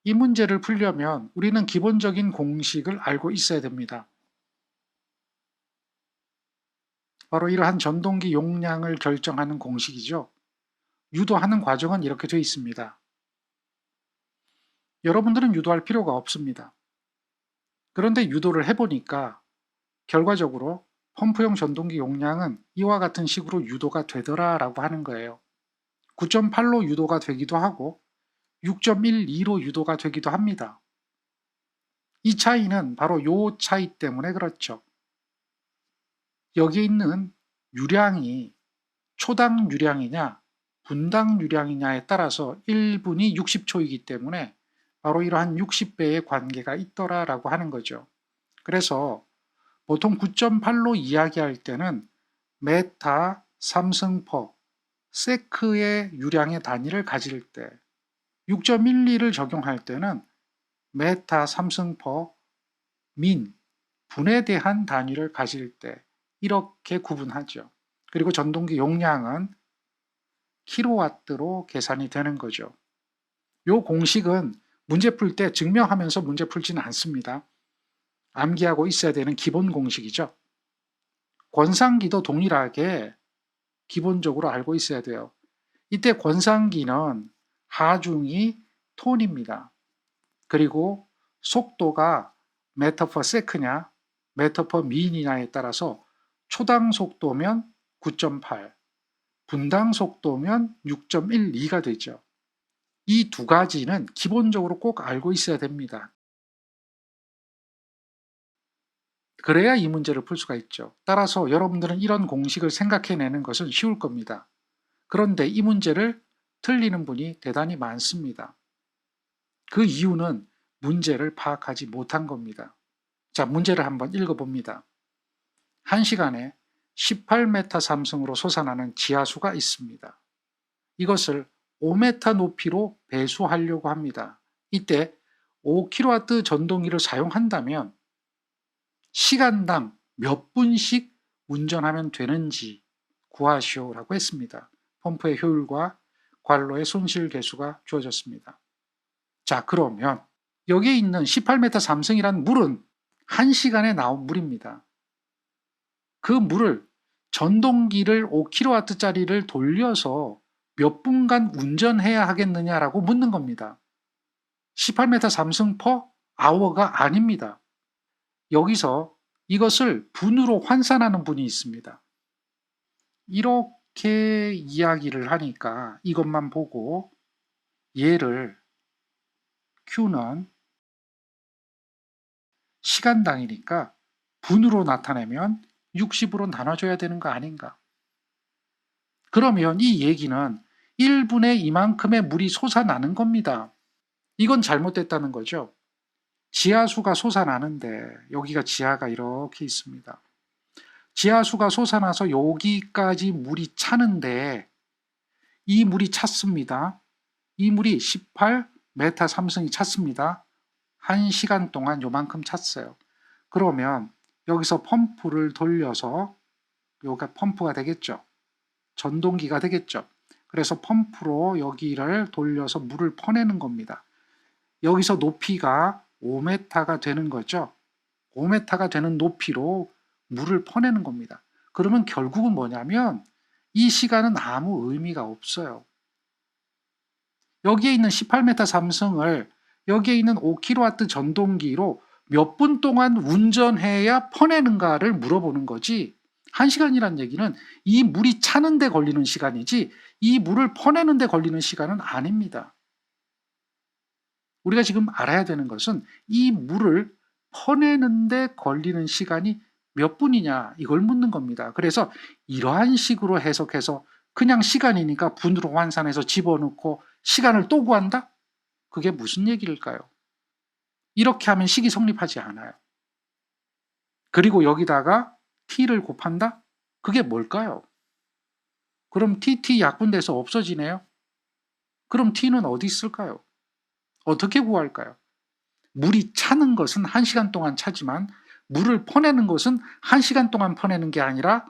이 문제를 풀려면 우리는 기본적인 공식을 알고 있어야 됩니다. 바로 이러한 전동기 용량을 결정하는 공식이죠. 유도하는 과정은 이렇게 되어 있습니다. 여러분들은 유도할 필요가 없습니다. 그런데 유도를 해보니까 결과적으로 펌프용 전동기 용량은 이와 같은 식으로 유도가 되더라라고 하는 거예요. 9.8로 유도가 되기도 하고 6.12로 유도가 되기도 합니다. 이 차이는 바로 이 차이 때문에 그렇죠. 여기에 있는 유량이 초당 유량이냐 분당 유량이냐에 따라서 1분이 60초이기 때문에 바로 이러한 60배의 관계가 있더라라고 하는 거죠. 그래서 보통 9.8로 이야기할 때는 메타 3승/, 세크의 유량의 단위를 가질 때, 6.12를 적용할 때는 메타 3승/, 민, 분에 대한 단위를 가질 때 이렇게 구분하죠. 그리고 전동기 용량은 킬로와트로 계산이 되는 거죠. 이 공식은 문제 풀 때 증명하면서 문제 풀지는 않습니다. 암기하고 있어야 되는 기본 공식이죠. 권상기도 동일하게 기본적으로 알고 있어야 돼요. 이때 권상기는 하중이 톤입니다. 그리고 속도가 메터 퍼 세크냐 메터 퍼 민이냐에 따라서 초당 속도면 9.8, 분당 속도면 6.12가 되죠. 이 두 가지는 기본적으로 꼭 알고 있어야 됩니다. 그래야 이 문제를 풀 수가 있죠. 따라서 여러분들은 이런 공식을 생각해내는 것은 쉬울 겁니다. 그런데 이 문제를 틀리는 분이 대단히 많습니다. 그 이유는 문제를 파악하지 못한 겁니다. 자, 문제를 한번 읽어봅니다. 1시간에 18m 3승으로 솟아나는 지하수가 있습니다. 이것을 5m 높이로 배수하려고 합니다. 이때 5kW 전동기를 사용한다면 시간당 몇 분씩 운전하면 되는지 구하시오라고 했습니다. 펌프의 효율과 관로의 손실 계수가 주어졌습니다. 자, 그러면 여기에 있는 18m 3승이란 물은 1시간에 나온 물입니다. 그 물을 전동기를 5kW짜리를 돌려서 몇 분간 운전해야 하겠느냐라고 묻는 겁니다. 18m 3승 퍼 아워가 아닙니다. 여기서 이것을 분으로 환산하는 분이 있습니다. 이렇게 이야기를 하니까 이것만 보고 얘를 Q는 시간당이니까 분으로 나타내면 60으로 나눠줘야 되는 거 아닌가. 그러면 이 얘기는 1분에 이만큼의 물이 솟아나는 겁니다. 이건 잘못됐다는 거죠. 지하수가 솟아나는데 여기가 지하가 이렇게 있습니다. 지하수가 솟아나서 여기까지 물이 차는데 이 물이 찼습니다. 이 물이 18m 3승이 찼습니다. 1시간 동안 요만큼 찼어요. 그러면 여기서 펌프를 돌려서 여기가 펌프가 되겠죠. 전동기가 되겠죠. 그래서 펌프로 여기를 돌려서 물을 퍼내는 겁니다. 여기서 높이가 5m가 되는 거죠. 5m가 되는 높이로 물을 퍼내는 겁니다. 그러면 결국은 뭐냐면 이 시간은 아무 의미가 없어요. 여기에 있는 18m 3승을 여기에 있는 5kW 전동기로 몇 분 동안 운전해야 퍼내는가를 물어보는 거지. 1시간이란 얘기는 이 물이 차는 데 걸리는 시간이지 이 물을 퍼내는 데 걸리는 시간은 아닙니다. 우리가 지금 알아야 되는 것은 이 물을 퍼내는 데 걸리는 시간이 몇 분이냐 이걸 묻는 겁니다. 그래서 이러한 식으로 해석해서 그냥 시간이니까 분으로 환산해서 집어넣고 시간을 또 구한다? 그게 무슨 얘기일까요? 이렇게 하면 식이 성립하지 않아요. 그리고 여기다가 t를 곱한다? 그게 뭘까요? 그럼 tt 약분돼서 없어지네요. 그럼 t는 어디 있을까요? 어떻게 구할까요? 물이 차는 것은 1시간 동안 차지만 물을 퍼내는 것은 1시간 동안 퍼내는 게 아니라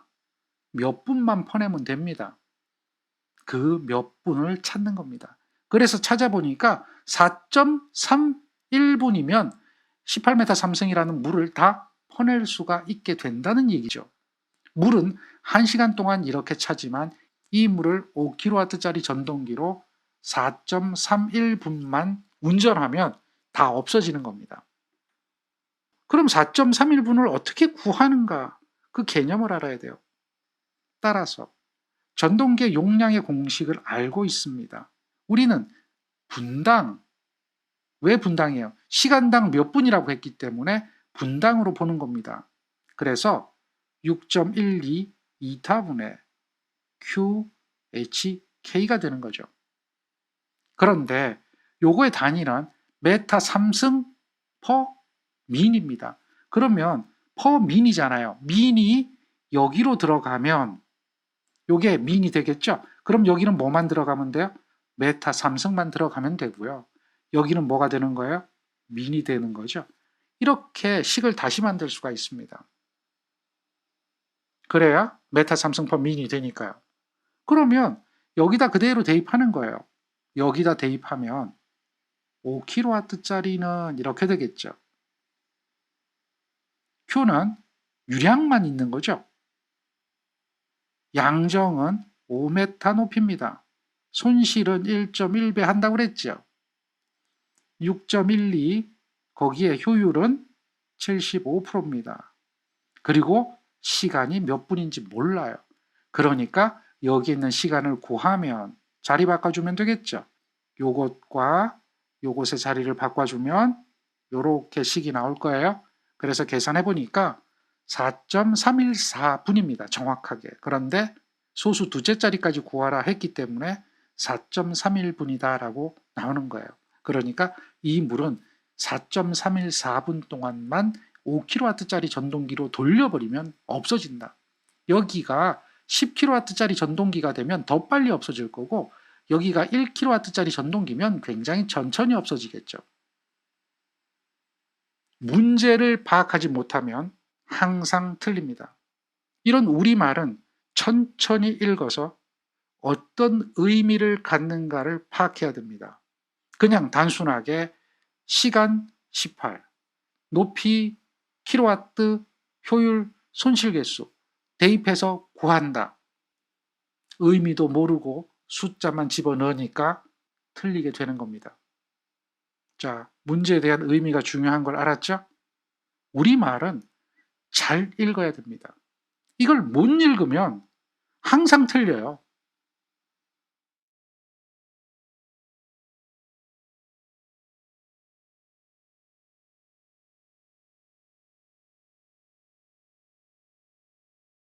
몇 분만 퍼내면 됩니다. 그 몇 분을 찾는 겁니다. 그래서 찾아보니까 4.31분이면 18m 삼성이라는 물을 다 퍼낼 수가 있게 된다는 얘기죠. 물은 1시간 동안 이렇게 차지만 이 물을 5kW짜리 전동기로 4.31분만 운전하면 다 없어지는 겁니다. 그럼 4.31분을 어떻게 구하는가? 그 개념을 알아야 돼요. 따라서 전동기의 용량의 공식을 알고 있습니다. 우리는 분당, 왜 분당이에요? 시간당 몇 분이라고 했기 때문에 분당으로 보는 겁니다. 그래서 6.12 이타분의 QHK가 되는 거죠. 그런데 요거의 단위는 메타 삼승 퍼 민입니다. 그러면 퍼 민이잖아요. 민이 여기로 들어가면 요게 민이 되겠죠? 그럼 여기는 뭐만 들어가면 돼요? 메타 삼승만 들어가면 되고요. 여기는 뭐가 되는 거예요? 민이 되는 거죠. 이렇게 식을 다시 만들 수가 있습니다. 그래야 메타 삼승 퍼 민이 되니까요. 그러면 여기다 그대로 대입하는 거예요. 여기다 대입하면 5kW짜리는 이렇게 되겠죠. Q는 유량만 있는 거죠. 양정은 5m 높이입니다. 손실은 1.1배 한다고 그랬죠. 6.12 거기에 효율은 75%입니다. 그리고 시간이 몇 분인지 몰라요. 그러니까 여기 있는 시간을 구하면 자리 바꿔주면 되겠죠. 요것과 요것의 자리를 바꿔주면 요렇게 식이 나올 거예요. 그래서 계산해 보니까 4.314분입니다. 정확하게. 그런데 소수 두째 자리까지 구하라 했기 때문에 4.31분이다 라고 나오는 거예요. 그러니까 이 물은 4.314분 동안만 5kW짜리 전동기로 돌려버리면 없어진다. 여기가 10kW짜리 전동기가 되면 더 빨리 없어질 거고 여기가 1kW짜리 전동기면 굉장히 천천히 없어지겠죠. 문제를 파악하지 못하면 항상 틀립니다. 이런 우리말은 천천히 읽어서 어떤 의미를 갖는가를 파악해야 됩니다. 그냥 단순하게 시간 18, 높이 킬로와트, 효율, 손실개수 대입해서 구한다. 의미도 모르고 숫자만 집어넣으니까 틀리게 되는 겁니다. 자, 문제에 대한 의미가 중요한 걸 알았죠? 우리말은 잘 읽어야 됩니다. 이걸 못 읽으면 항상 틀려요.